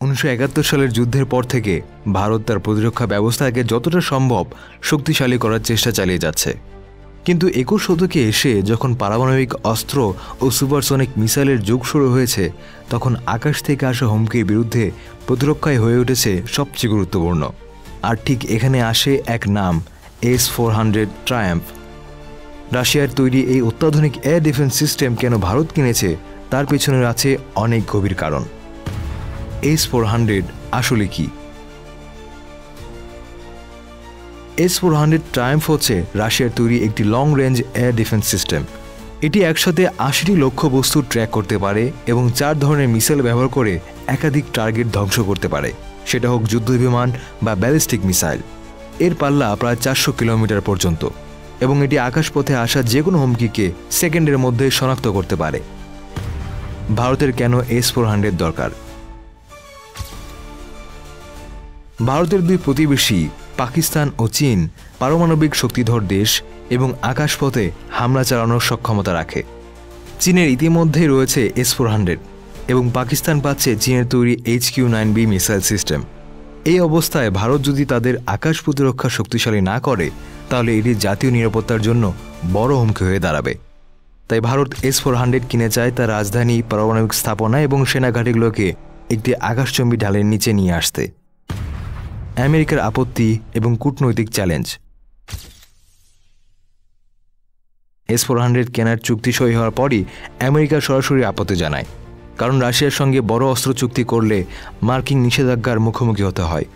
1971 সালের যুদ্ধের পর থেকে ভারত তার প্রতিরক্ষা ব্যবস্থাকে যতটা সম্ভব শক্তিশালী করার চেষ্টা চালিয়ে যাচ্ছে। কিন্তু 21 শতকে এসে যখন পারমাণবিক অস্ত্র ও সুপারসনিক মিসাইলের যুগ শুরু হয়েছে, তখন আকাশ থেকে আসা হুমকির বিরুদ্ধে প্রতিরক্ষাই হয়ে উঠেছে সবচেয়ে গুরুত্বপূর্ণ। আর ঠিক এখানে আসে এক নাম, S-400 ট্রায়াম্ফ। রাশিয়ার তৈরি এই অত্যাধুনিক এয়ার ডিফেন্স সিস্টেম কেন ভারত কিনেছে, তার পেছনে আছে অনেক গভীর কারণ। S-400 আসলে কি? S-400 ট্রায়াম্ফ হচ্ছে রাশিয়ার তৈরি একটি long range air defence system. এটি একসাথে 80টি লক্ষ্য বস্তু ট্র্যাক করতে পারে এবং 4 ধরনের মিসাইল ব্যবহার করে একাধিক টার্গেট ধ্বংস করতে পারে, সেটা হোক যুদ্ধবিমান বা ব্যালিস্টিক মিসাইল। এর পাল্লা প্রায় 400 কিলোমিটার পর্যন্ত এবং এটি আকাশপথে আসা যে কোনো হুমকিকে সেকেন্ডের মধ্যে শনাক্ত করতে পারে। ভারতের কেন S-400 দরকার? ভারতের দুই প্রতিবেশী পাকিস্তান ও চীন পারমাণবিক শক্তিধর দেশ এবং আকাশপথে হামলা চালানোর সক্ষমতা রাখে। চীনের ইতিমধ্যেই রয়েছে S-400 এবং পাকিস্তান পাচ্ছে চীনের তৈরি HQ-9B মিসাইল সিস্টেম। এই অবস্থায় ভারত যদি তাদের আকাশ প্রতিরক্ষা শক্তিশালী না করে, তাহলে এটি জাতীয় নিরাপত্তার জন্য বড় হুমকি হয়ে দাঁড়াবে। তাই ভারত S-400 কিনে চায় তার রাজধানী, পারমাণবিক স্থাপনা এবং সেনাঘাঁটিগুলোকে একটি আকাশচুম্বী ঢালের নিচে নিয়ে আসতে। আমেরিকার আপত্তি এবং কূটনৈতিক চ্যালেঞ্জ। S-400 কেনার চুক্তি সই হওয়ার পরই আমেরিকা সরাসরি আপত্তি জানায়, কারণ রাশিয়ার সঙ্গে বড় অস্ত্র চুক্তি করলে মার্কিন নিষেধাজ্ঞার মুখোমুখি হতে হয়,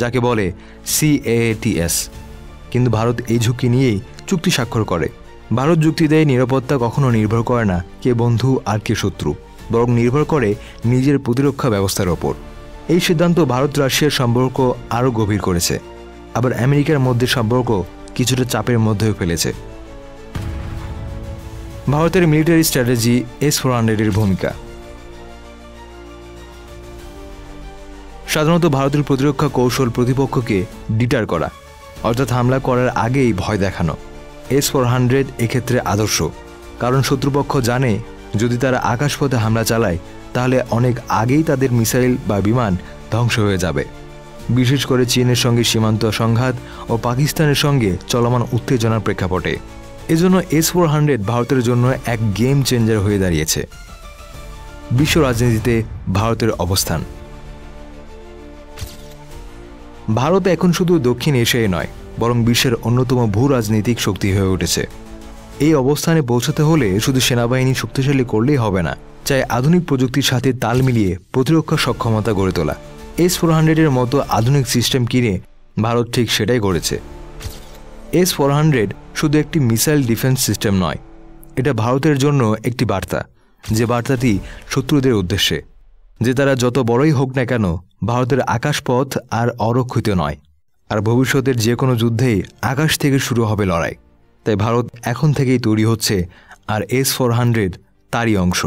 যাকে বলে CAATS। কিন্তু ভারত এই ঝুঁকি নিয়েই চুক্তি স্বাক্ষর করে। ভারত যুক্তি দেয় নিরাপত্তা কখনো নির্ভর করে না কে বন্ধু আর কে শত্রু, বরং নির্ভর করে নিজের প্রতিরক্ষা ব্যবস্থার ওপর। এই সিদ্ধান্ত ভারত রাশিয়ার সম্পর্ক আরও গভীর করেছে, আবার আমেরিকার মধ্যে সম্পর্ক কিছুটা চাপের মধ্যেও ফেলেছে। ভারতের মিলিটারি স্ট্র্যাটেজি, S-400 এর ভূমিকা। সাধারণত ভারতের প্রতিরক্ষা কৌশল প্রতিপক্ষকে ডিটার করা, অর্থাৎ হামলা করার আগেই ভয় দেখানো। S-400 এক্ষেত্রে আদর্শ, কারণ শত্রুপক্ষ জানে যদি তারা আকাশপথে হামলা চালায় তাহলে অনেক আগেই তাদের মিসাইল বা বিমান ধ্বংস হয়ে যাবে। বিশেষ করে চীনের সঙ্গে সীমান্ত সংঘাত ও পাকিস্তানের সঙ্গে চলমান উত্তেজনার প্রেক্ষাপটে। এজন্য S-400 ভারতের জন্য এক গেম চেঞ্জার হয়ে দাঁড়িয়েছে। বিশ্ব রাজনীতিতে ভারতের অবস্থান। ভারত এখন শুধু দক্ষিণ এশিয়ায় নয়, বরং বিশ্বের অন্যতম ভূ রাজনৈতিক শক্তি হয়ে উঠেছে। এই অবস্থানে পৌঁছাতে হলে শুধু সেনাবাহিনী শক্তিশালী করলেই হবে না, চাই আধুনিক প্রযুক্তির সাথে তাল মিলিয়ে প্রতিরক্ষা সক্ষমতা গড়ে তোলা। S-400 এর মতো আধুনিক সিস্টেম কিনে ভারত ঠিক সেটাই করেছে। S-400 শুধু একটি মিসাইল ডিফেন্স সিস্টেম নয়, এটা ভারতের জন্য একটি বার্তা, যে বার্তাটি শত্রুদের উদ্দেশ্যে, যে তারা যত বড়ই হোক না কেন ভারতের আকাশপথ আর অরক্ষিত নয়, আর ভবিষ্যতের যে কোনো যুদ্ধেই আকাশ থেকে শুরু হবে লড়াই। তাই ভারত এখন থেকেই তৈরি হচ্ছে, আর S-400 তারই অংশ।